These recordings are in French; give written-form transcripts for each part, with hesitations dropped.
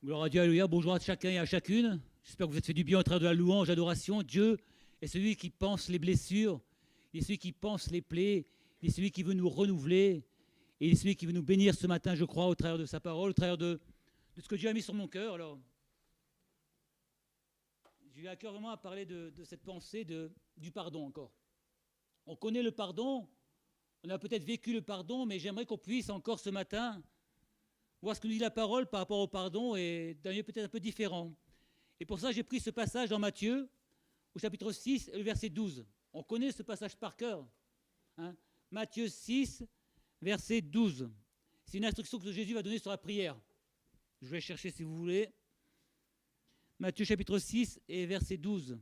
Gloire à Dieu, alléluia. Bonjour à chacun et à chacune. J'espère que vous êtes fait du bien au travers de la louange, l'adoration. Dieu est celui qui pense les blessures, il est celui qui pense les plaies, il est celui qui veut nous renouveler, et il est celui qui veut nous bénir ce matin, je crois, au travers de sa parole, au travers de ce que Dieu a mis sur mon cœur. Alors, j'ai eu à cœur vraiment à parler de cette pensée du pardon encore. On connaît le pardon, on a peut-être vécu le pardon, mais j'aimerais qu'on puisse encore ce matin voir ce que nous dit la parole par rapport au pardon et d'un lieu peut-être un peu différent. Et pour ça, j'ai pris ce passage dans Matthieu, au chapitre 6, le verset 12. On connaît ce passage par cœur. Hein. Matthieu 6, verset 12. C'est une instruction que Jésus va donner sur la prière. Je vais chercher si vous voulez. Matthieu chapitre 6 et verset 12.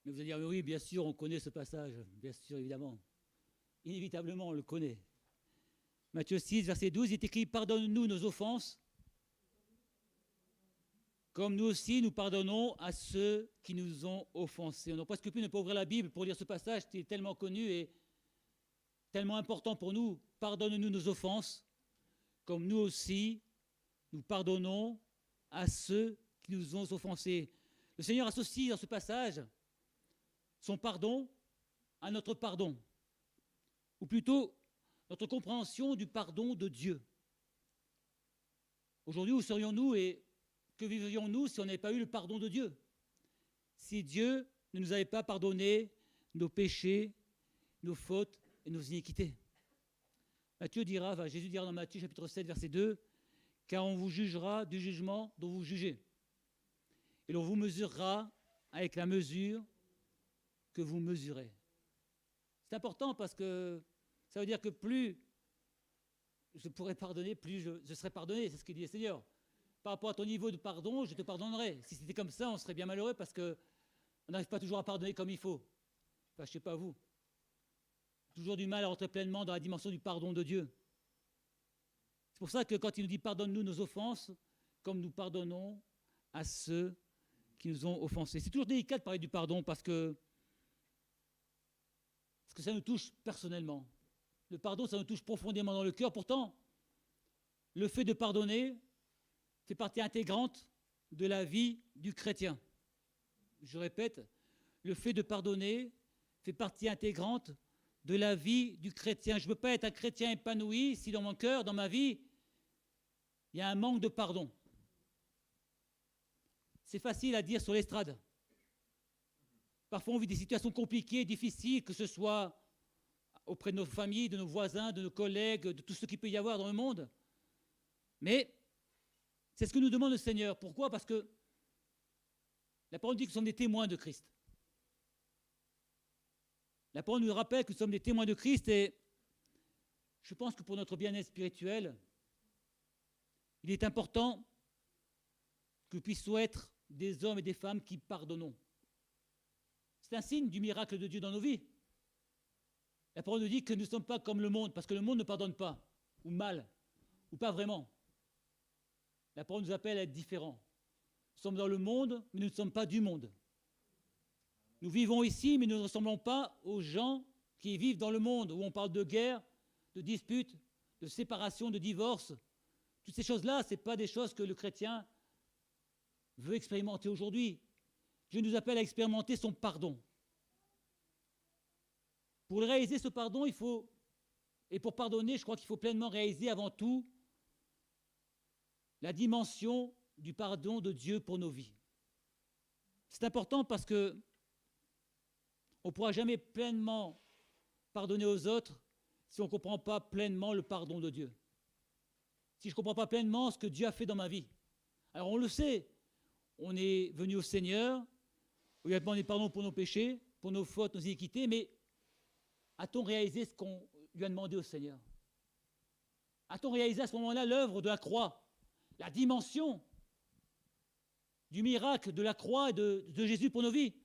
Mais vous allez dire, oui, bien sûr, on connaît ce passage. Bien sûr, évidemment. Inévitablement, on le connaît. Matthieu 6, verset 12, il est écrit « Pardonne-nous nos offenses, comme nous aussi nous pardonnons à ceux qui nous ont offensés. » On n'a presque pu ne pas ouvrir la Bible pour lire ce passage qui est tellement connu et tellement important pour nous. Pardonne-nous nos offenses, comme nous aussi nous pardonnons à ceux qui nous ont offensés. Le Seigneur associe dans ce passage son pardon à notre pardon, ou plutôt notre compréhension du pardon de Dieu. Aujourd'hui, où serions-nous et que vivrions-nous si on n'avait pas eu le pardon de Dieu? Si Dieu ne nous avait pas pardonné nos péchés, nos fautes et nos iniquités. Jésus dira dans Matthieu chapitre 7, verset 2, « Car on vous jugera du jugement dont vous jugez, et l'on vous mesurera avec la mesure que vous mesurez. » C'est important parce que ça veut dire que plus je pourrai pardonner, plus je serai pardonné. C'est ce que dit le Seigneur. Par rapport à ton niveau de pardon, je te pardonnerai. Si c'était comme ça, on serait bien malheureux parce qu'on n'arrive pas toujours à pardonner comme il faut. Enfin, je ne sais pas vous. Toujours du mal à rentrer pleinement dans la dimension du pardon de Dieu. C'est pour ça que quand il nous dit « Pardonne-nous nos offenses, comme nous pardonnons à ceux qui nous ont offensés ». C'est toujours délicat de parler du pardon parce que ça nous touche personnellement. Le pardon, ça nous touche profondément dans le cœur. Pourtant, le fait de pardonner fait partie intégrante de la vie du chrétien. Je répète, le fait de pardonner fait partie intégrante de la vie du chrétien. Je ne peux pas être un chrétien épanoui si dans mon cœur, dans ma vie, il y a un manque de pardon. C'est facile à dire sur l'estrade. Parfois, on vit des situations compliquées, difficiles, que ce soit auprès de nos familles, de nos voisins, de nos collègues, de tout ce qu'il peut y avoir dans le monde. Mais c'est ce que nous demande le Seigneur. Pourquoi? Parce que la parole dit que nous sommes des témoins de Christ. La parole nous rappelle que nous sommes des témoins de Christ et je pense que pour notre bien-être spirituel, il est important que nous puissions être des hommes et des femmes qui pardonnons. C'est un signe du miracle de Dieu dans nos vies. La parole nous dit que nous ne sommes pas comme le monde, parce que le monde ne pardonne pas, ou mal, ou pas vraiment. La parole nous appelle à être différents. Nous sommes dans le monde, mais nous ne sommes pas du monde. Nous vivons ici, mais nous ne ressemblons pas aux gens qui vivent dans le monde, où on parle de guerre, de disputes, de séparation, de divorce. Toutes ces choses-là, ce n'est pas des choses que le chrétien veut expérimenter aujourd'hui. Dieu nous appelle à expérimenter son pardon. Pour réaliser ce pardon, et pour pardonner, je crois qu'il faut pleinement réaliser avant tout la dimension du pardon de Dieu pour nos vies. C'est important parce que on ne pourra jamais pleinement pardonner aux autres si on ne comprend pas pleinement le pardon de Dieu. Si je ne comprends pas pleinement ce que Dieu a fait dans ma vie. Alors on le sait, on est venu au Seigneur, on lui a demandé pardon pour nos péchés, pour nos fautes, nos iniquités, mais a-t-on réalisé ce qu'on lui a demandé au Seigneur? A-t-on réalisé à ce moment-là l'œuvre de la croix, la dimension du miracle de la croix et de Jésus pour nos vies?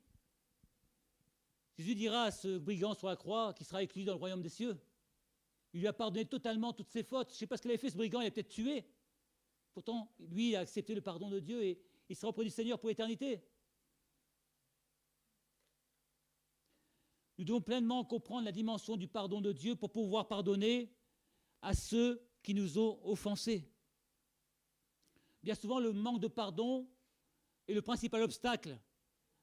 Jésus dira à ce brigand sur la croix qui sera avec lui dans le royaume des cieux, il lui a pardonné totalement toutes ses fautes. Je ne sais pas ce qu'il avait fait, ce brigand, il a peut-être tué. Pourtant, lui, il a accepté le pardon de Dieu et il sera auprès du Seigneur pour l'éternité. Nous devons pleinement comprendre la dimension du pardon de Dieu pour pouvoir pardonner à ceux qui nous ont offensés. Bien souvent, le manque de pardon est le principal obstacle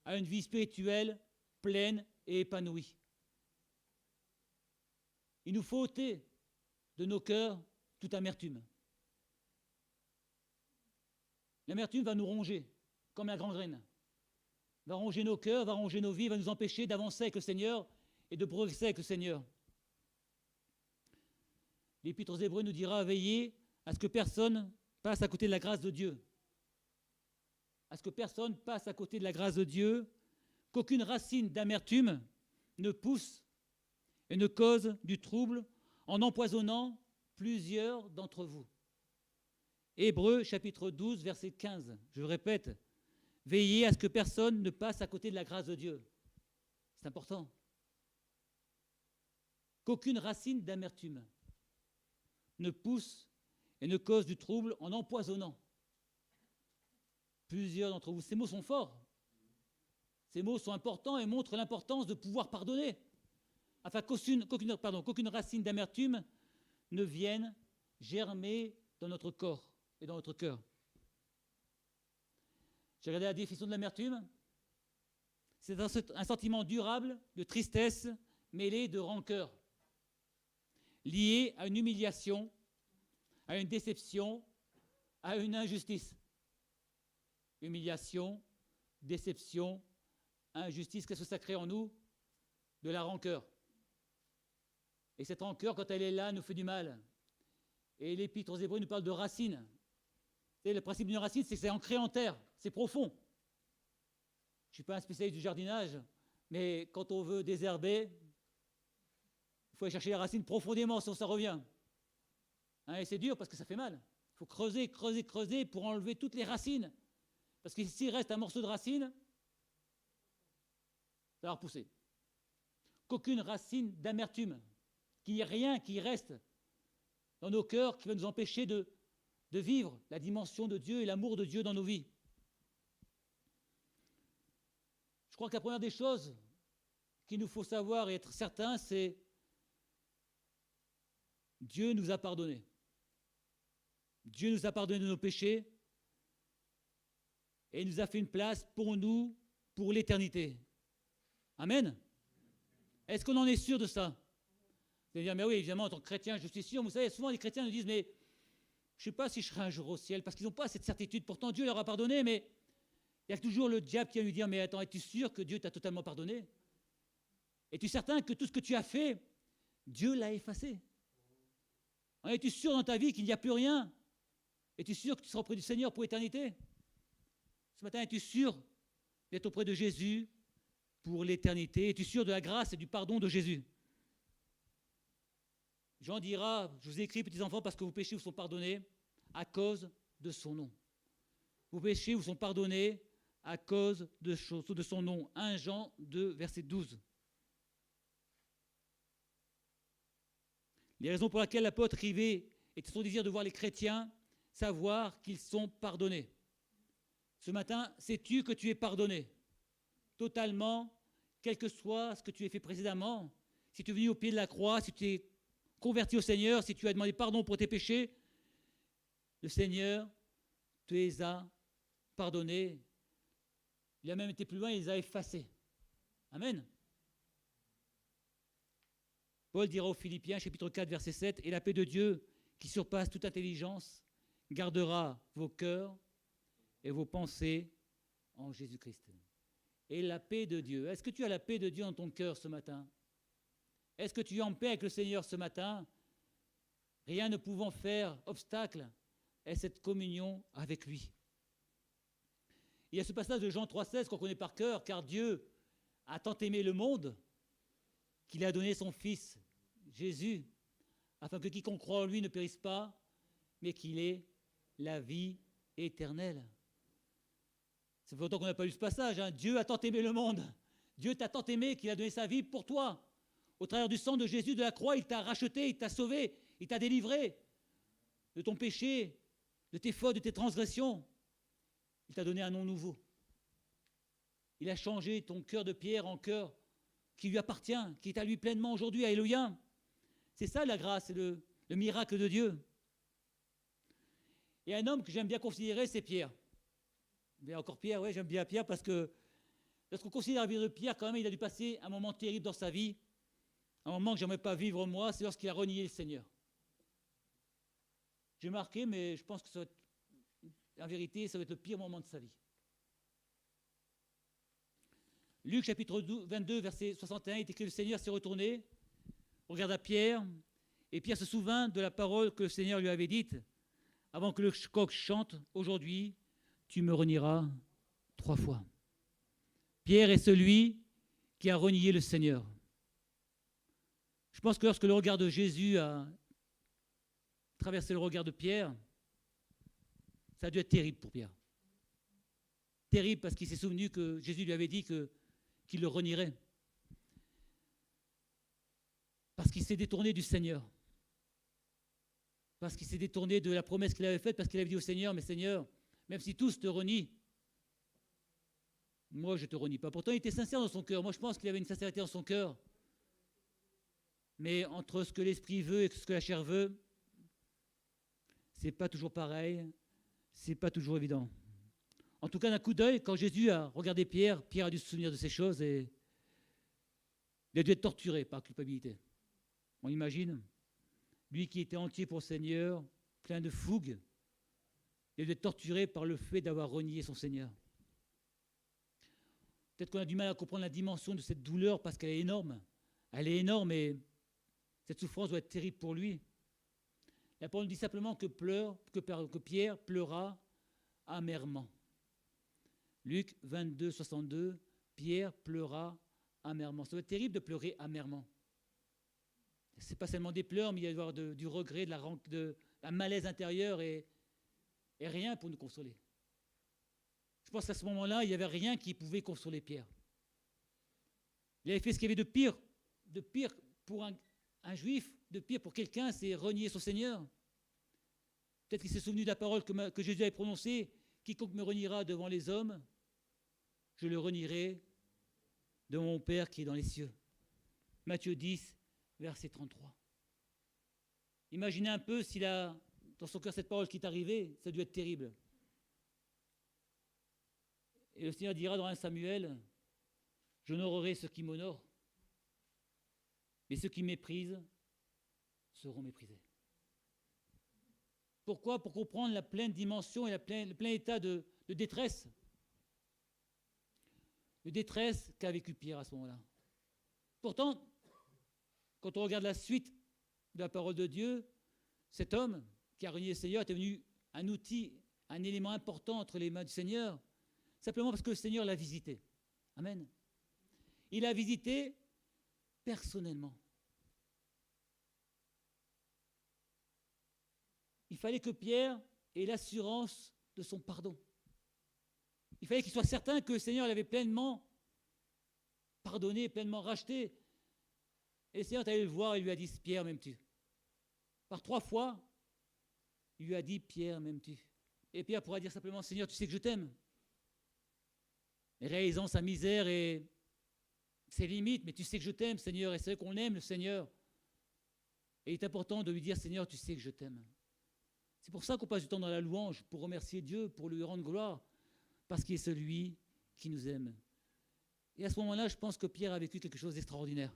à une vie spirituelle pleine et épanouie. Il nous faut ôter de nos cœurs toute amertume. L'amertume va nous ronger, comme la gangrène. Va ronger nos cœurs, va ronger nos vies, va nous empêcher d'avancer avec le Seigneur et de progresser avec le Seigneur. L'Épître aux Hébreux nous dira, veillez à ce que personne passe à côté de la grâce de Dieu. À ce que personne passe à côté de la grâce de Dieu, qu'aucune racine d'amertume ne pousse et ne cause du trouble en empoisonnant plusieurs d'entre vous. Hébreux chapitre 12, verset 15. Je répète, veillez à ce que personne ne passe à côté de la grâce de Dieu. C'est important. Qu'aucune racine d'amertume ne pousse et ne cause du trouble en empoisonnant plusieurs d'entre vous. Ces mots sont forts. Ces mots sont importants et montrent l'importance de pouvoir pardonner, afin qu'aucune racine d'amertume ne vienne germer dans notre corps et dans notre cœur. J'ai regardé la définition de l'amertume. C'est un sentiment durable de tristesse mêlé de rancœur, lié à une humiliation, à une déception, à une injustice. Humiliation, déception, injustice, qu'est-ce que ça crée en nous? De la rancœur. Et cette rancœur, quand elle est là, nous fait du mal. Et l'Épître aux Hébreux nous parle de racines. Et le principe d'une racine, c'est que c'est ancré en terre, c'est profond. Je ne suis pas un spécialiste du jardinage, mais quand on veut désherber, il faut aller chercher les racines profondément, sinon ça revient. Et c'est dur parce que ça fait mal. Il faut creuser, creuser, creuser pour enlever toutes les racines. Parce que s'il reste un morceau de racine, ça va repousser. Qu'aucune racine d'amertume, qu'il n'y ait rien qui reste dans nos cœurs qui va nous empêcher de vivre la dimension de Dieu et l'amour de Dieu dans nos vies. Je crois que la première des choses qu'il nous faut savoir et être certain, c'est Dieu nous a pardonné. Dieu nous a pardonné de nos péchés et il nous a fait une place pour nous, pour l'éternité. Amen. Est-ce qu'on en est sûr de ça? Vous allez dire, mais oui, évidemment, en tant que chrétien, je suis sûr. Vous savez, souvent les chrétiens nous disent, mais je ne sais pas si je serai un jour au ciel, parce qu'ils n'ont pas cette certitude. Pourtant, Dieu leur a pardonné, mais il y a toujours le diable qui va lui dire, mais attends, es-tu sûr que Dieu t'a totalement pardonné? Es-tu certain que tout ce que tu as fait, Dieu l'a effacé? Es-tu sûr dans ta vie qu'il n'y a plus rien? Es-tu sûr que tu seras auprès du Seigneur pour l'éternité? Ce matin, es-tu sûr d'être auprès de Jésus pour l'éternité? Es-tu sûr de la grâce et du pardon de Jésus? Jean dira, je vous ai écrit, petits enfants, parce que vos péchés vous sont pardonnés à cause de son nom. Vos péchés vous sont pardonnés à cause de son nom. 1 Jean 2, verset 12. Les raisons pour lesquelles l'apôtre écrivait était son désir de voir les chrétiens savoir qu'ils sont pardonnés. Ce matin, sais-tu que tu es pardonné? Totalement, quel que soit ce que tu as fait précédemment, si tu es venu au pied de la croix, si tu es converti au Seigneur, si tu as demandé pardon pour tes péchés, le Seigneur te les a pardonnés. Il a même été plus loin, il les a effacés. Amen. Paul dira aux Philippiens, chapitre 4, verset 7, « Et la paix de Dieu, qui surpasse toute intelligence, gardera vos cœurs et vos pensées en Jésus-Christ. » Et la paix de Dieu. Est-ce que tu as la paix de Dieu dans ton cœur ce matin? Est-ce que tu es en paix avec le Seigneur ce matin? Rien ne pouvant faire obstacle à cette communion avec lui. Il y a ce passage de Jean 3,16 qu'on connaît par cœur, car Dieu a tant aimé le monde qu'il a donné son Fils, Jésus, afin que quiconque croit en lui ne périsse pas, mais qu'il ait la vie éternelle. Ça fait longtemps qu'on n'a pas lu ce passage. Dieu a tant aimé le monde. Dieu t'a tant aimé qu'il a donné sa vie pour toi. Au travers du sang de Jésus de la croix, il t'a racheté, il t'a sauvé, il t'a délivré de ton péché, de tes fautes, de tes transgressions. Il t'a donné un nom nouveau. Il a changé ton cœur de pierre en cœur qui lui appartient, qui est à lui pleinement aujourd'hui. Alléluia. C'est ça la grâce, c'est le miracle de Dieu. Et un homme que j'aime bien considérer, c'est Pierre. Mais encore Pierre, oui, j'aime bien Pierre parce que lorsqu'on considère la vie de Pierre, quand même, il a dû passer un moment terrible dans sa vie, un moment que je n'aimerais pas vivre moi, c'est lorsqu'il a renié le Seigneur. J'ai marqué, mais je pense que ça va être, en vérité, ça va être le pire moment de sa vie. Luc chapitre 22, verset 61, il est écrit: le Seigneur s'est retourné, regarda Pierre, et Pierre se souvint de la parole que le Seigneur lui avait dite avant que le coq chante: aujourd'hui, tu me renieras 3 fois. Pierre est celui qui a renié le Seigneur. Je pense que lorsque le regard de Jésus a traversé le regard de Pierre, ça a dû être terrible pour Pierre. Terrible parce qu'il s'est souvenu que Jésus lui avait dit qu'il le renierait. Parce qu'il s'est détourné du Seigneur. Parce qu'il s'est détourné de la promesse qu'il avait faite, parce qu'il avait dit au Seigneur: mais Seigneur, même si tous te renient, moi je ne te renie pas. Pourtant il était sincère dans son cœur. Moi je pense qu'il avait une sincérité dans son cœur. Mais entre ce que l'esprit veut et ce que la chair veut, c'est pas toujours pareil, c'est pas toujours évident. En tout cas, d'un coup d'œil, quand Jésus a regardé Pierre, Pierre a dû se souvenir de ces choses et il a dû être torturé par culpabilité. On imagine, lui qui était entier pour le Seigneur, plein de fougue, il a dû être torturé par le fait d'avoir renié son Seigneur. Peut-être qu'on a du mal à comprendre la dimension de cette douleur parce qu'elle est énorme. Elle est énorme et cette souffrance doit être terrible pour lui. La parole dit simplement que Pierre pleura amèrement. Luc 22, 62, Pierre pleura amèrement. Ça doit être terrible de pleurer amèrement. Ce n'est pas seulement des pleurs, mais il y a avoir du regret, de la malaise intérieure et rien pour nous consoler. Je pense qu'à ce moment-là, il n'y avait rien qui pouvait consoler Pierre. Il avait fait ce qu'il y avait de pire pour un juif, de pire pour quelqu'un, c'est renier son Seigneur. Peut-être qu'il s'est souvenu de la parole que Jésus avait prononcée: quiconque me reniera devant les hommes, je le renierai devant mon Père qui est dans les cieux. Matthieu 10, verset 33. Imaginez un peu s'il a dans son cœur cette parole qui est arrivée, ça a dû être terrible. Et le Seigneur dira dans 1 Samuel: j'honorerai ceux qui m'honorent, mais ceux qui méprisent seront méprisés. Pourquoi? Pour comprendre la pleine dimension et le plein état de détresse. De détresse qu'a vécu Pierre à ce moment-là. Pourtant, quand on regarde la suite de la parole de Dieu, cet homme qui a renié le Seigneur est devenu un outil, un élément important entre les mains du Seigneur, simplement parce que le Seigneur l'a visité. Amen. Il l'a visité personnellement. Il fallait que Pierre ait l'assurance de son pardon. Il fallait qu'il soit certain que le Seigneur l'avait pleinement pardonné, pleinement racheté. Et le Seigneur est allé le voir et lui a dit: Pierre, m'aimes-tu? Par 3 fois, il lui a dit: Pierre, m'aimes-tu? Et Pierre pourra dire simplement: Seigneur, tu sais que je t'aime. Et réalisant sa misère et ses limites, mais tu sais que je t'aime, Seigneur, et c'est vrai qu'on aime le Seigneur. Et il est important de lui dire: Seigneur, tu sais que je t'aime. C'est pour ça qu'on passe du temps dans la louange, pour remercier Dieu, pour lui rendre gloire, parce qu'il est celui qui nous aime. Et à ce moment-là, je pense que Pierre a vécu quelque chose d'extraordinaire.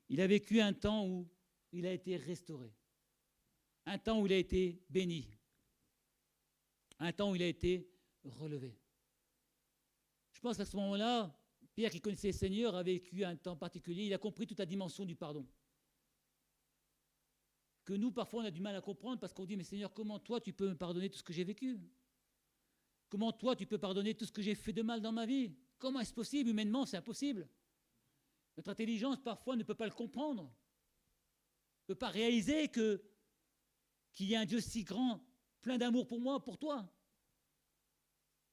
Il a vécu un temps où il a été restauré, un temps où il a été béni, un temps où il a été relevé. Je pense qu'à ce moment-là, Pierre, qui connaissait le Seigneur, a vécu un temps particulier. Il a compris toute la dimension du pardon. Que nous, parfois, on a du mal à comprendre parce qu'on dit: mais Seigneur, comment toi, tu peux me pardonner tout ce que j'ai vécu? Comment toi, tu peux pardonner tout ce que j'ai fait de mal dans ma vie? Comment est-ce possible? Humainement, c'est impossible. Notre intelligence, parfois, ne peut pas le comprendre. Ne peut pas réaliser qu'il y a un Dieu si grand, plein d'amour pour moi, pour toi.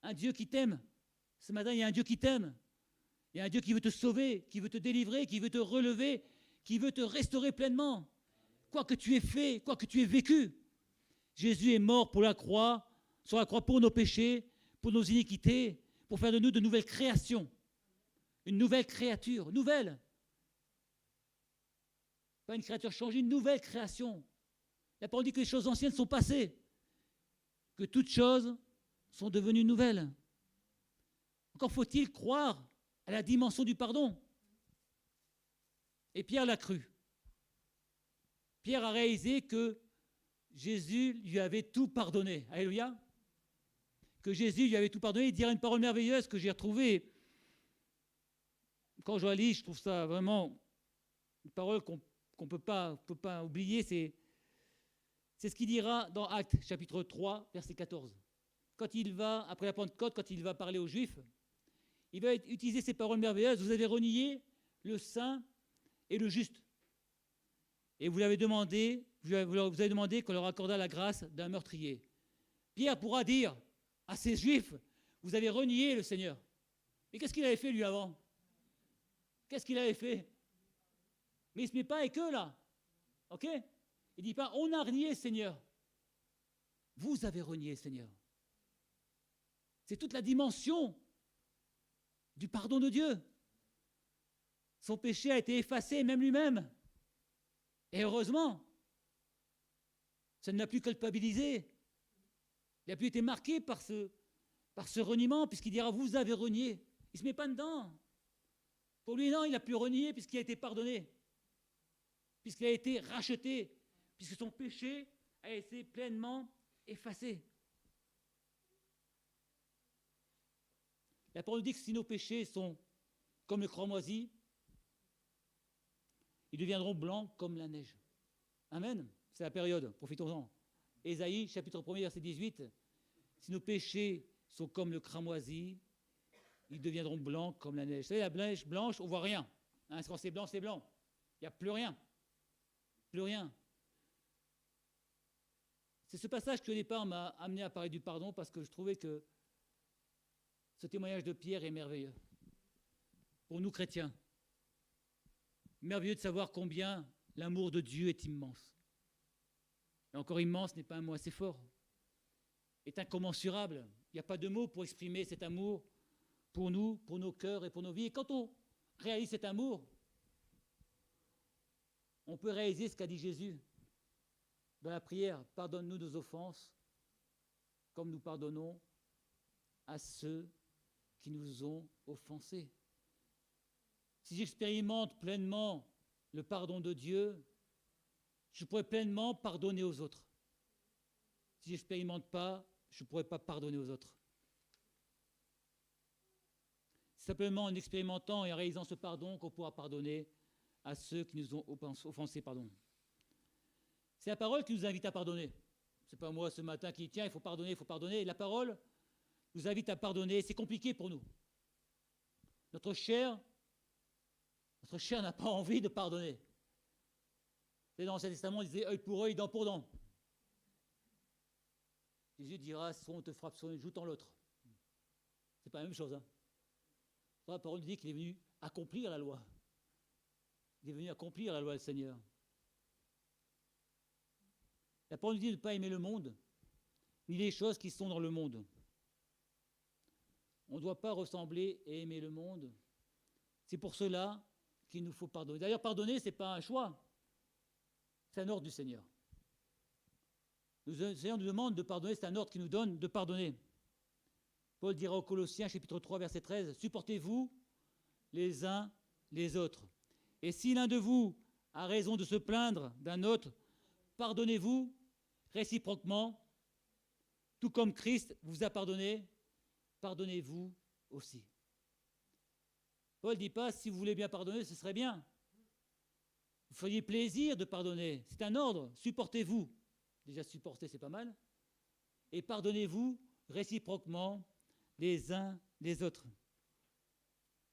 Un Dieu qui t'aime. Ce matin, il y a un Dieu qui t'aime. Il y a un Dieu qui veut te sauver, qui veut te délivrer, qui veut te relever, qui veut te restaurer pleinement. Quoi que tu aies fait, quoi que tu aies vécu, Jésus est mort sur la croix pour nos péchés, pour nos iniquités, pour faire de nous de nouvelles créations. une nouvelle créature, nouvelle. Pas une créature changée, une nouvelle création. La parole dit que les choses anciennes sont passées, que toutes choses sont devenues nouvelles. Encore faut-il croire à la dimension du pardon. Et Pierre l'a cru. Pierre a réalisé que Jésus lui avait tout pardonné. Alléluia. Que Jésus lui avait tout pardonné. Il dira une parole merveilleuse que j'ai retrouvée. Quand je la lis, je trouve ça vraiment une parole qu'on ne peut pas oublier. C'est ce qu'il dira dans Actes, chapitre 3, verset 14. Quand il va, après la Pentecôte, quand il va parler aux Juifs, il va utiliser ces paroles merveilleuses. Vous avez renié le saint et le juste. Et vous avez demandé qu'on leur accordât la grâce d'un meurtrier. Pierre pourra dire à ces Juifs, vous avez renié le Seigneur. Et qu'est-ce qu'il avait fait lui avant? Qu'est-ce qu'il avait fait? Mais il ne se met pas avec eux là. Ok? Il ne dit pas, on a renié le Seigneur. Vous avez renié le Seigneur. C'est toute la dimension du pardon de Dieu. Son péché a été effacé, même lui-même. Et heureusement, ça ne l'a plus culpabilisé. Il n'a plus été marqué par ce reniement, puisqu'il dira, vous avez renié. Il ne se met pas dedans. Pour lui, non, il n'a plus renié, puisqu'il a été pardonné. Puisqu'il a été racheté. Puisque son péché a été pleinement effacé. La parole dit que si nos péchés sont comme le cramoisi, ils deviendront blancs comme la neige. Amen. C'est la période, profitons-en. Ésaïe, chapitre 1er, verset 18. Si nos péchés sont comme le cramoisi, ils deviendront blancs comme la neige. Vous savez, la neige blanche, on ne voit rien. Hein, quand c'est blanc, c'est blanc. Il n'y a plus rien. Plus rien. C'est ce passage qui, au départ, m'a amené à parler du pardon, parce que je trouvais que ce témoignage de Pierre est merveilleux. Pour nous, chrétiens. Merveilleux de savoir combien l'amour de Dieu est immense. Et encore immense n'est pas un mot assez fort. Est incommensurable. Il n'y a pas de mots pour exprimer cet amour pour nous, pour nos cœurs et pour nos vies. Et quand on réalise cet amour, on peut réaliser ce qu'a dit Jésus dans la prière. Pardonne-nous nos offenses, comme nous pardonnons à ceux qui nous ont offensés. Si j'expérimente pleinement le pardon de Dieu, je pourrai pleinement pardonner aux autres. Si je n'expérimente pas, je ne pourrai pas pardonner aux autres. C'est simplement en expérimentant et en réalisant ce pardon qu'on pourra pardonner à ceux qui nous ont offensés. C'est la parole qui nous invite à pardonner. Ce n'est pas moi ce matin qui dit, tiens, il faut pardonner, il faut pardonner. La parole nous invite à pardonner. C'est compliqué pour nous. Notre chair n'a pas envie de pardonner. Dans l'Ancien Testament, on disait œil pour œil, dent pour dent. Jésus dira, soit on te frappe sur une joue, tant l'autre. C'est pas la même chose. Hein. La parole dit qu'il est venu accomplir la loi. Il est venu accomplir la loi du Seigneur. La parole nous dit de ne pas aimer le monde, ni les choses qui sont dans le monde. On ne doit pas ressembler et aimer le monde. C'est pour cela qu'il nous faut pardonner. D'ailleurs, pardonner, ce n'est pas un choix. C'est un ordre du Seigneur. Le Seigneur nous demande de pardonner, c'est un ordre qu'il nous donne de pardonner. Paul dira aux Colossiens, chapitre 3, verset 13, « Supportez-vous les uns les autres. Et si l'un de vous a raison de se plaindre d'un autre, pardonnez-vous réciproquement, tout comme Christ vous a pardonné, pardonnez-vous aussi. » Paul ne dit pas, si vous voulez bien pardonner, ce serait bien. Vous feriez plaisir de pardonner. C'est un ordre. Supportez-vous. Déjà, supporter, c'est pas mal. Et pardonnez-vous réciproquement les uns les autres.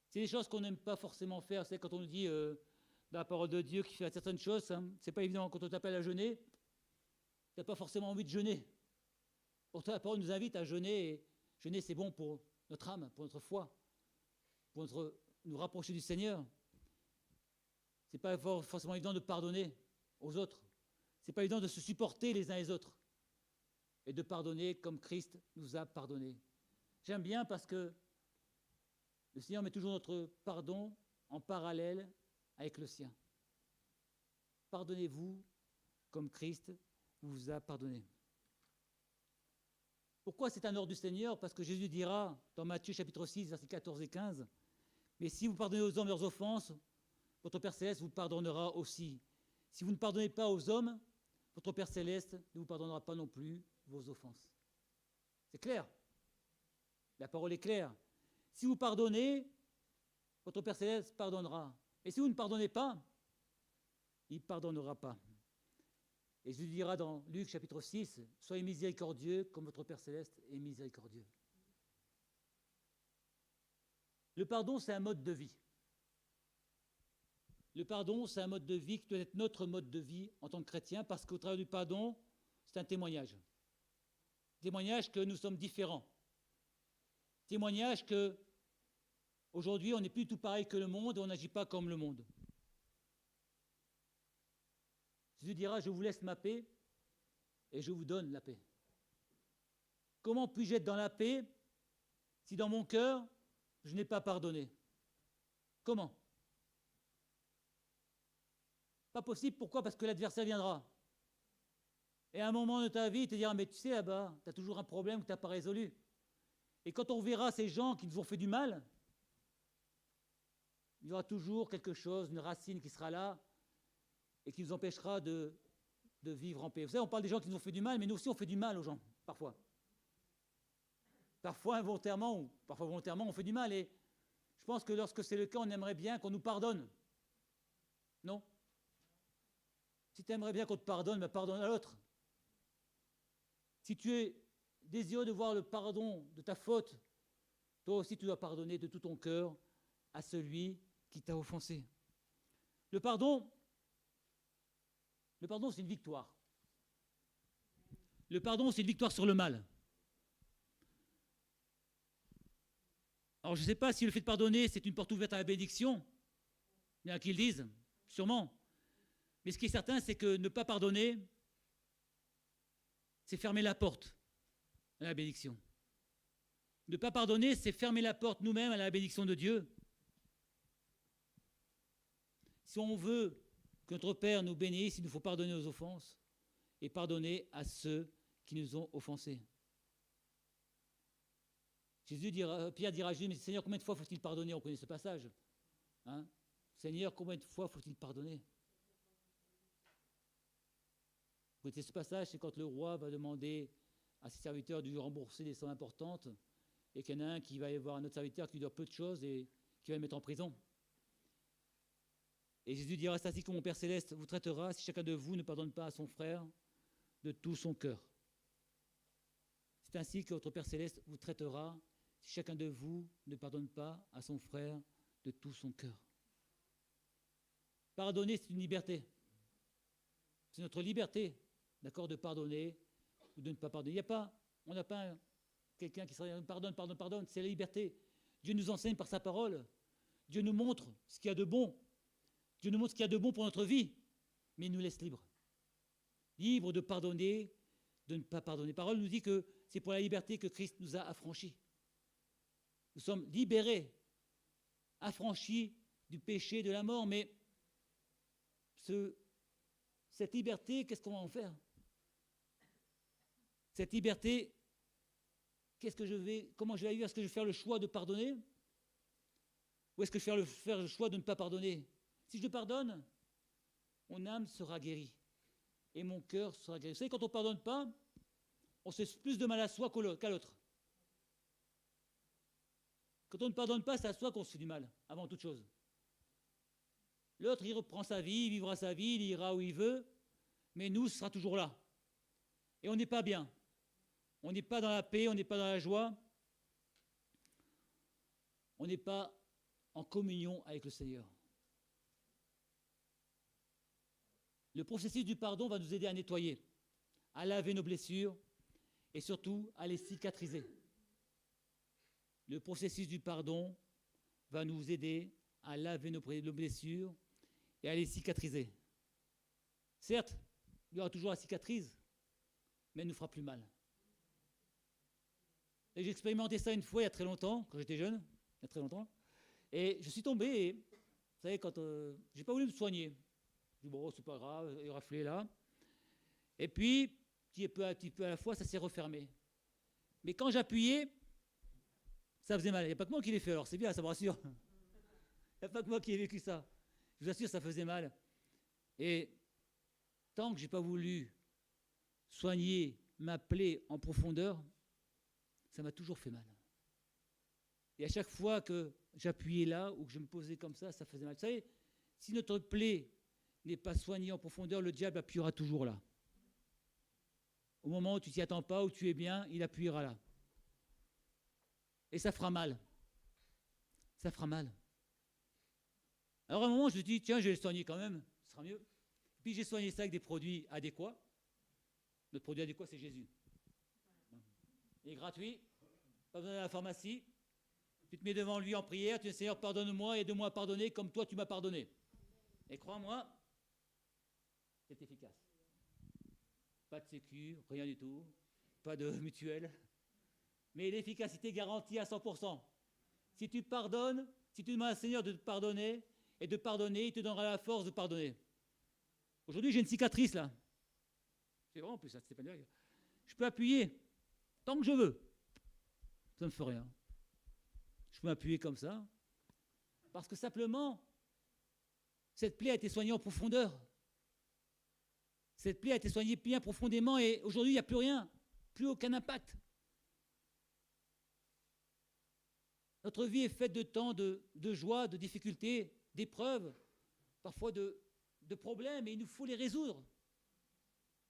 C'est des choses qu'on n'aime pas forcément faire. C'est quand on nous dit dans la parole de Dieu qu'il fait certaines choses, hein, c'est pas évident. Quand on t'appelle à jeûner, tu n'as pas forcément envie de jeûner. Pourtant, la parole nous invite à jeûner. Et jeûner, c'est bon pour notre âme, pour notre foi, pour nous rapprocher du Seigneur. C'est pas forcément évident de pardonner aux autres. C'est pas évident de se supporter les uns les autres et de pardonner comme Christ nous a pardonné. J'aime bien parce que Le Seigneur met toujours notre pardon en parallèle avec le sien. Pardonnez-vous comme Christ vous a pardonné. Pourquoi c'est un ordre du Seigneur? Parce que Jésus dira dans Matthieu chapitre 6, versets 14 et 15, « Mais si vous pardonnez aux hommes leurs offenses, votre Père Céleste vous pardonnera aussi. Si vous ne pardonnez pas aux hommes, votre Père Céleste ne vous pardonnera pas non plus vos offenses. » C'est clair. La parole est claire. Si vous pardonnez, votre Père Céleste pardonnera. Et si vous ne pardonnez pas, il ne pardonnera pas. Et Jésus dira dans Luc chapitre 6, « Soyez miséricordieux comme votre Père Céleste est miséricordieux. » Le pardon, c'est un mode de vie. Le pardon, c'est un mode de vie qui doit être notre mode de vie en tant que chrétien, parce qu'au travers du pardon, c'est un témoignage. Témoignage que nous sommes différents. Témoignage que aujourd'hui, on n'est plus tout pareil que le monde, on n'agit pas comme le monde. Jésus dira, je vous laisse ma paix et je vous donne la paix. Comment puis-je être dans la paix si dans mon cœur, je n'ai pas pardonné? Comment? Pas possible, pourquoi? Parce que l'adversaire viendra. Et à un moment de ta vie, il te dira, mais tu sais là-bas, tu as toujours un problème que tu n'as pas résolu. Et quand on verra ces gens qui nous ont fait du mal, il y aura toujours quelque chose, une racine qui sera là et qui nous empêchera de vivre en paix. Vous savez, on parle des gens qui nous ont fait du mal, mais nous aussi on fait du mal aux gens, parfois. Parfois involontairement ou parfois volontairement, on fait du mal. Et je pense que lorsque c'est le cas, on aimerait bien qu'on nous pardonne. Non? Si tu aimerais bien qu'on te pardonne, ben pardonne à l'autre. Si tu es désireux de voir le pardon de ta faute, toi aussi tu dois pardonner de tout ton cœur à celui qui t'a offensé. Le pardon, c'est une victoire. Le pardon, c'est une victoire sur le mal. Alors je ne sais pas si le fait de pardonner, c'est une porte ouverte à la bénédiction. Il y en a qui le disent, sûrement. Mais ce qui est certain, c'est que ne pas pardonner, c'est fermer la porte à la bénédiction. Ne pas pardonner, c'est fermer la porte nous-mêmes à la bénédiction de Dieu. Si on veut que notre Père nous bénisse, il nous faut pardonner nos offenses et pardonner à ceux qui nous ont offensés. Pierre dira à Jésus, mais Seigneur, combien de fois faut-il pardonner? On connaît ce passage. Hein? Seigneur, combien de fois faut-il pardonner? Vous connaissez ce passage, c'est quand le roi va demander à ses serviteurs de lui rembourser des sommes importantes et qu'il y en a un qui va y avoir un autre serviteur qui lui doit peu de choses et qui va le mettre en prison. Et Jésus dira, c'est ainsi que mon Père Céleste vous traitera si chacun de vous ne pardonne pas à son frère de tout son cœur. C'est ainsi que votre Père Céleste vous traitera si chacun de vous ne pardonne pas à son frère de tout son cœur. Pardonner, c'est une liberté. C'est notre liberté, d'accord, de pardonner ou de ne pas pardonner. On n'a pas quelqu'un qui serait pardonne, pardonne, pardonne. C'est la liberté. Dieu nous enseigne par sa parole. Dieu nous montre ce qu'il y a de bon. Dieu nous montre ce qu'il y a de bon pour notre vie, mais il nous laisse libres. Libres de pardonner, de ne pas pardonner. La parole nous dit que c'est pour la liberté que Christ nous a affranchis. Nous sommes libérés, affranchis du péché, de la mort, mais cette liberté, qu'est-ce qu'on va en faire? Cette liberté, comment je vais vivre? Est-ce que je vais faire le choix de pardonner? Ou est-ce que je vais faire le choix de ne pas pardonner? Si je pardonne, mon âme sera guérie et mon cœur sera guéri. Vous savez, quand on ne pardonne pas, on se fait plus de mal à soi qu'à l'autre. Quand on ne pardonne pas, c'est à soi qu'on se fait du mal, avant toute chose. L'autre, il reprend sa vie, il vivra sa vie, il ira où il veut, mais nous, ce sera toujours là. Et on n'est pas bien. On n'est pas dans la paix, on n'est pas dans la joie. On n'est pas en communion avec le Seigneur. Le processus du pardon va nous aider à nettoyer, à laver nos blessures et surtout à les cicatriser. Le processus du pardon va nous aider à laver nos blessures et à les cicatriser. Certes, il y aura toujours la cicatrice, mais elle nous fera plus mal. Et j'ai expérimenté ça une fois il y a très longtemps, quand j'étais jeune, il y a très longtemps. Et je suis tombé, et, vous savez, quand j'ai pas voulu me soigner. Je dis, bon, c'est pas grave, il raflait là. Et puis, petit peu à la fois, ça s'est refermé. Mais quand j'appuyais, ça faisait mal. Il n'y a pas que moi qui l'ai fait, alors c'est bien, ça me rassure. Il n'y a pas que moi qui ai vécu ça. Je vous assure, ça faisait mal. Et tant que je n'ai pas voulu soigner ma plaie en profondeur, ça m'a toujours fait mal. Et à chaque fois que j'appuyais là ou que je me posais comme ça faisait mal. Vous savez, si notre plaie n'est pas soignée en profondeur, le diable appuiera toujours là. Au moment où tu t'y attends pas, où tu es bien, il appuiera là. Et ça fera mal. Ça fera mal. Alors à un moment, je me dis, tiens, je vais le soigner quand même, ce sera mieux. Puis j'ai soigné ça avec des produits adéquats. Notre produit adéquat, c'est Jésus. Il est gratuit, pas besoin d'aller à la pharmacie. Tu te mets devant lui en prière, tu dis, Seigneur, pardonne-moi, aide-moi à pardonner comme toi tu m'as pardonné. Et crois-moi, c'est efficace. Pas de sécu, rien du tout, pas de mutuelle. Mais l'efficacité garantie à 100%. Si tu pardonnes, si tu demandes au Seigneur de te pardonner, et de pardonner, il te donnera la force de pardonner. Aujourd'hui, j'ai une cicatrice là. C'est vrai en plus, c'est pas dingue. Je peux appuyer tant que je veux. Ça ne me fait rien. Je peux m'appuyer comme ça. Parce que simplement, cette plaie a été soignée en profondeur. Cette plaie a été soignée bien profondément et aujourd'hui, il n'y a plus rien. Plus aucun impact. Notre vie est faite de temps, de joie, de difficultés, d'épreuves, parfois de problèmes, et il nous faut les résoudre.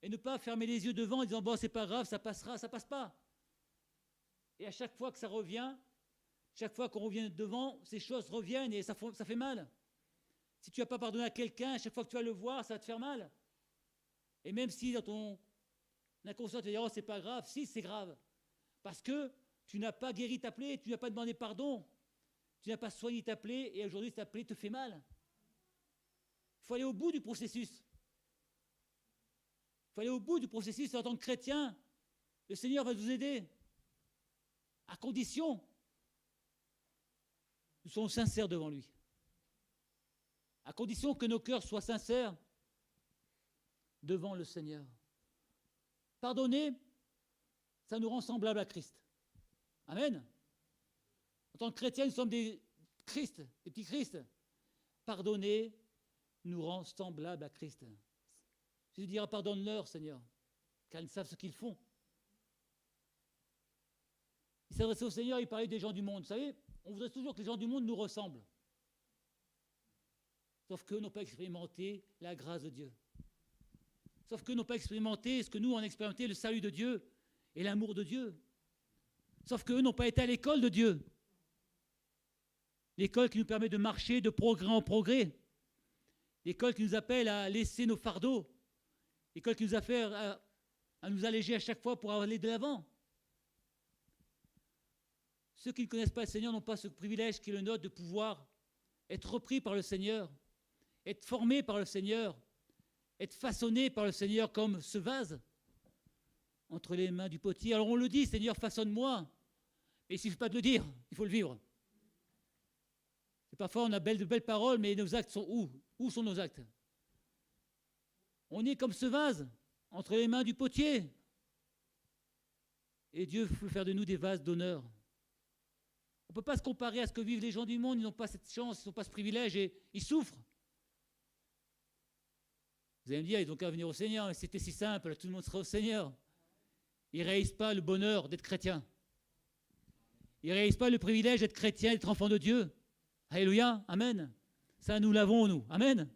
Et ne pas fermer les yeux devant en disant, bon, c'est pas grave, ça passera, ça passe pas. Et à chaque fois que ça revient, chaque fois qu'on revient devant, ces choses reviennent et ça fait mal. Si tu n'as pas pardonné à quelqu'un, à chaque fois que tu vas le voir, ça va te faire mal. Et même si dans ton inconscient, tu vas dire, oh, c'est pas grave, si, c'est grave. Parce que tu n'as pas guéri ta plaie, tu n'as pas demandé pardon, tu n'as pas soigné ta plaie, et aujourd'hui, ta plaie te fait mal. Il faut aller au bout du processus. Il faut aller au bout du processus. En tant que chrétien, le Seigneur va nous aider. À condition que nous soyons sincères devant lui. À condition que nos cœurs soient sincères devant le Seigneur. Pardonner, ça nous rend semblables à Christ. Amen. En tant que chrétiens, nous sommes des Christ, des petits Christ. Pardonner nous rend semblables à Christ. Jésus dira, pardonne-leur, Seigneur, car ils savent ce qu'ils font. Il s'adressait au Seigneur, il parlait des gens du monde. Vous savez, on voudrait toujours que les gens du monde nous ressemblent. Sauf qu'eux n'ont pas expérimenté la grâce de Dieu. Sauf qu'eux n'ont pas expérimenté ce que nous, on a expérimenté, le salut de Dieu et l'amour de Dieu. Sauf qu'eux n'ont pas été à l'école de Dieu. L'école qui nous permet de marcher de progrès en progrès. L'école qui nous appelle à laisser nos fardeaux. L'école qui nous appelle à nous alléger à chaque fois pour aller de l'avant. Ceux qui ne connaissent pas le Seigneur n'ont pas ce privilège qui est le nôtre de pouvoir être repris par le Seigneur, être formé par le Seigneur, être façonné par le Seigneur comme ce vase entre les mains du potier. Alors on le dit, Seigneur, façonne-moi. Mais il ne suffit pas de le dire, il faut le vivre. Et parfois on a de belles paroles, mais nos actes sont où? Où sont nos actes? On est comme ce vase entre les mains du potier. Et Dieu veut faire de nous des vases d'honneur. On ne peut pas se comparer à ce que vivent les gens du monde, ils n'ont pas cette chance, ils n'ont pas ce privilège et ils souffrent. Vous allez me dire, ils n'ont qu'à venir au Seigneur, mais c'était si simple, tout le monde serait au Seigneur. Ils ne réalisent pas le bonheur d'être chrétien. Ils ne réalisent pas le privilège d'être chrétien, d'être enfant de Dieu. Alléluia, amen. Ça, nous l'avons, nous. Amen.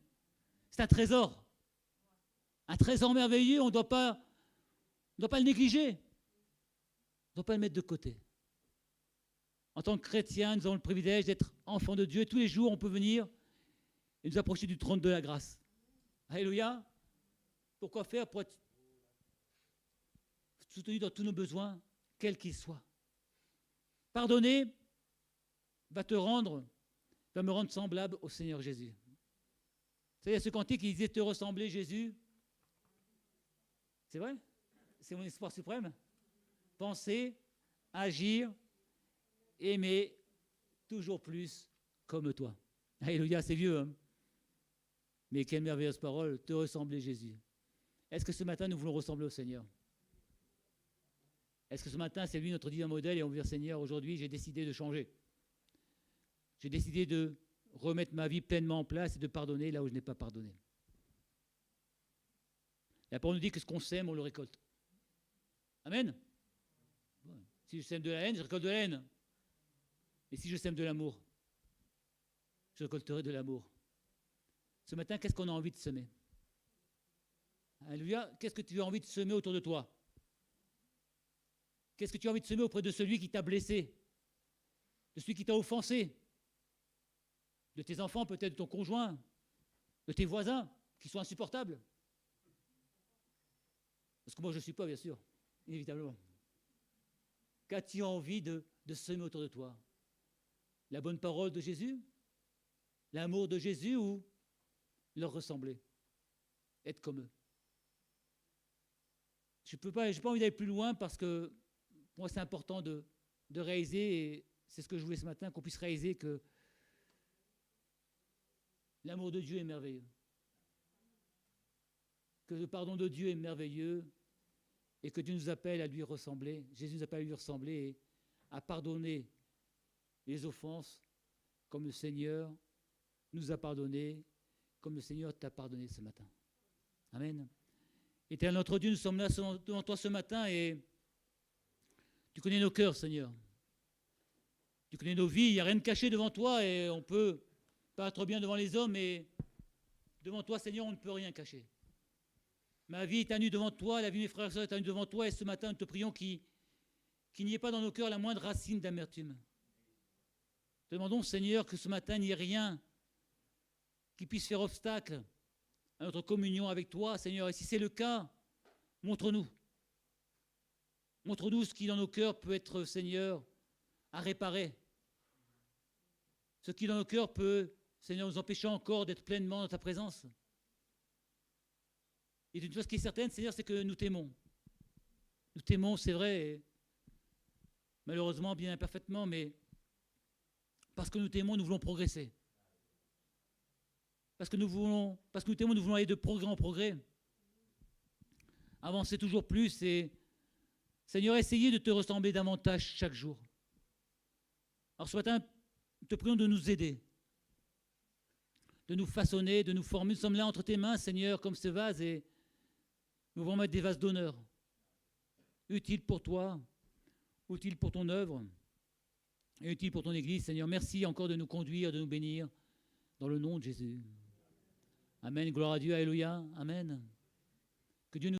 C'est un trésor. Un trésor merveilleux, on ne doit pas le négliger. On ne doit pas le mettre de côté. En tant que chrétiens, nous avons le privilège d'être enfants de Dieu. Tous les jours, on peut venir et nous approcher du trône de la grâce. Alléluia. Pourquoi faire? Pour être soutenu dans tous nos besoins, quels qu'ils soient. Pardonner va me rendre semblable au Seigneur Jésus. Vous savez, il y a ce cantique qui disait te ressembler, Jésus. C'est vrai? C'est mon espoir suprême. Penser, agir, aimer toujours plus comme toi. Alléluia, c'est vieux, hein? Mais quelle merveilleuse parole, te ressembler, Jésus. Est-ce que ce matin, nous voulons ressembler au Seigneur? Est-ce que ce matin, c'est lui notre divin modèle et on veut dire, Seigneur, aujourd'hui, j'ai décidé de changer. J'ai décidé de remettre ma vie pleinement en place et de pardonner là où je n'ai pas pardonné. La parole nous dit que ce qu'on sème, on le récolte. Amen. Si je sème de la haine, je récolte de la haine. Et si je sème de l'amour, je récolterai de l'amour. Ce matin, qu'est-ce qu'on a envie de semer? Alléluia. Qu'est-ce que tu as envie de semer autour de toi? Qu'est-ce que tu as envie de semer auprès de celui qui t'a blessé, de celui qui t'a offensé, de tes enfants, peut-être de ton conjoint, de tes voisins qui sont insupportables? Parce que moi, je ne suis pas, bien sûr, inévitablement. Qu'as-tu envie de semer autour de toi? La bonne parole de Jésus? L'amour de Jésus ou leur ressembler? Être comme eux? Je n'ai pas envie d'aller plus loin parce que pour moi, c'est important de réaliser, et c'est ce que je voulais ce matin, qu'on puisse réaliser que l'amour de Dieu est merveilleux. Que le pardon de Dieu est merveilleux et que Dieu nous appelle à lui ressembler. Jésus nous appelle à lui ressembler et à pardonner les offenses comme le Seigneur nous a pardonné, comme le Seigneur t'a pardonné ce matin. Amen. Éternel notre Dieu, nous sommes là devant toi ce matin et tu connais nos cœurs, Seigneur. Tu connais nos vies, il n'y a rien de caché devant toi et on peut paraître bien devant les hommes, mais devant toi, Seigneur, on ne peut rien cacher. Ma vie est à nu devant toi, la vie de mes frères et sœurs est à nu devant toi, et ce matin, nous te prions qu'il n'y ait pas dans nos cœurs la moindre racine d'amertume. Te demandons, Seigneur, que ce matin, il n'y ait rien qui puisse faire obstacle à notre communion avec toi, Seigneur. Et si c'est le cas, montre-nous. Montre-nous ce qui dans nos cœurs peut être, Seigneur, à réparer. Ce qui dans nos cœurs peut, Seigneur, nous empêcher encore d'être pleinement dans ta présence. Et une chose qui est certaine, Seigneur, c'est que nous t'aimons. Nous t'aimons, c'est vrai, et malheureusement, bien imparfaitement, mais parce que nous t'aimons, nous voulons progresser. Parce que nous t'aimons, nous voulons aller de progrès en progrès. Avancer toujours plus et, Seigneur, essayer de te ressembler davantage chaque jour. Alors ce matin, nous te prions de nous aider, de nous façonner, de nous former. Nous sommes là entre tes mains, Seigneur, comme ce vase, et nous voulons mettre des vases d'honneur, utiles pour toi, utiles pour ton œuvre, et utiles pour ton Église. Seigneur, merci encore de nous conduire, de nous bénir, dans le nom de Jésus. Amen, gloire à Dieu, alléluia, amen. Que Dieu nous